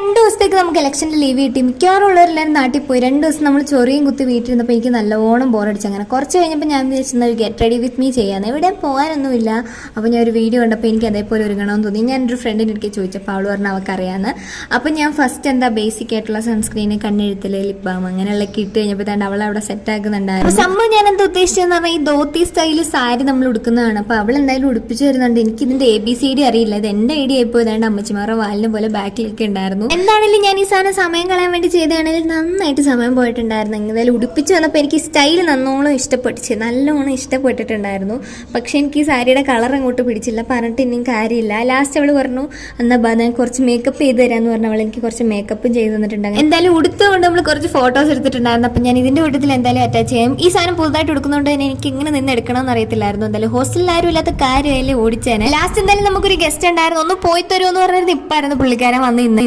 2 ദിവസത്തേക്ക് നമുക്ക് ഇലക്ഷൻ്റെ ലീവ് കിട്ടി. മിക്കവാറും ഉള്ളവരെല്ലാവരും നാട്ടിൽ പോയി. 2 ദിവസം നമ്മൾ ചൊറിയും കുത്തി വീട്ടിലിരുന്നപ്പോൾ എനിക്ക് നല്ലോണം ബോറടിച്ചു. അങ്ങനെ കുറച്ച് കഴിഞ്ഞപ്പോൾ ഞാൻ വിചാരിച്ചത് ഗെറ്റ് റെഡി വിത്ത് മീ ചെയ്യാൻ. എവിടെ പോകാനൊന്നുമില്ല. അപ്പോൾ ഞാൻ ഒരു വീഡിയോ കണ്ടപ്പോൾ എനിക്ക് അതേപോലെ ഒരുങ്ങണമെന്ന് തോന്നി. ഞാൻ എൻ്റെ ഫ്രണ്ടിൻ്റെ അടുത്ത് ചോദിച്ചപ്പോൾ അവൾ പറഞ്ഞാൽ അവൾക്കറിയാമെന്ന്. അപ്പോൾ ഞാൻ ഫസ്റ്റ് എന്താ ബേസിക് ആയിട്ടുള്ള സൺസ്ക്രീന്, കണ്ണെഴുത്തിൽ, ലിപ് ബാം അങ്ങനെയുള്ളതൊക്കെ ഇട്ട് കഴിഞ്ഞപ്പോൾ തന്നെ അവൾ അവിടെ സെറ്റ് ആക്കുന്നുണ്ടായിരുന്നു. സംഭവം ഞാൻ എന്താ ഉദ്ദേശിച്ചതെന്ന് പറഞ്ഞാൽ ഈ ധോത്തി സ്റ്റൈല് സാരി നമ്മൾ ഉടുക്കുന്നതാണ്. അപ്പോൾ അവൾ എന്തായാലും ഉടുപ്പിച്ച് വരുന്നുണ്ട്. എനിക്ക് ഇതിൻ്റെ ABCD അറിയില്ല. ഇത് എൻ്റെ ഐഡിയ ആയിപ്പോൾ ഇതാണ്ട് അമ്മച്ചിമാരുടെ വാലിന് പോലെ ബാക്കിലൊക്കെ ഉണ്ടായിരുന്നു. എന്താണെങ്കിലും ഞാൻ ഈ സാധനം സമയം കളയാൻ വേണ്ടി ചെയ്തതാണെങ്കിൽ നന്നായിട്ട് സമയം പോയിട്ടുണ്ടായിരുന്നു. എന്തായാലും ഉടുപ്പിച്ച് വന്നപ്പോൾ എനിക്ക് സ്റ്റൈല് നല്ലോണം ഇഷ്ടപ്പെട്ടിട്ടുണ്ടായിരുന്നു. പക്ഷെ എനിക്ക് ഈ സാരിയുടെ കളർ അങ്ങോട്ട് പിടിച്ചില്ല. പറഞ്ഞിട്ട് ഇനിയും കാര്യമില്ല. ലാസ്റ്റ് അവൾ പറഞ്ഞു എന്നാൽ ഞാൻ കുറച്ച് മേക്കപ്പ് ചെയ്ത് തരാമെന്ന് പറഞ്ഞ അവൾ എനിക്ക് കുറച്ച് മേക്കപ്പും ചെയ്ത് തന്നിട്ടുണ്ടായിരുന്നു. എന്തായാലും ഉടുത്തുകൊണ്ട് നമ്മൾ കുറച്ച് ഫോട്ടോസ് എടുത്തിട്ടുണ്ടായിരുന്നു. അപ്പം ഞാൻ ഇതിൻ്റെ കൂട്ടത്തിൽ എന്തായാലും അറ്റാച്ച് ചെയ്യാം. ഈ സാധനം പുതുതായിട്ട് എടുക്കുന്നതുകൊണ്ട് തന്നെ എനിക്ക് ഇങ്ങനെ നിന്ന് എടുക്കണമെന്ന് അറിയത്തില്ലായിരുന്നു. എന്തായാലും ഹോസ്റ്റലിൽ ആരും ഇല്ലാത്ത കാര്യമല്ലേ ഓടിച്ചേനെ. ലാസ്റ്റ് എന്തായാലും നമുക്കൊരു ഗസ്റ്റ് ഉണ്ടായിരുന്നു. ഒന്ന് പോയി തരുമെന്ന് പറഞ്ഞിരുന്നു. ഇപ്പായിരുന്നു പുള്ളിക്കാരൻ വന്ന് ഇന്ന്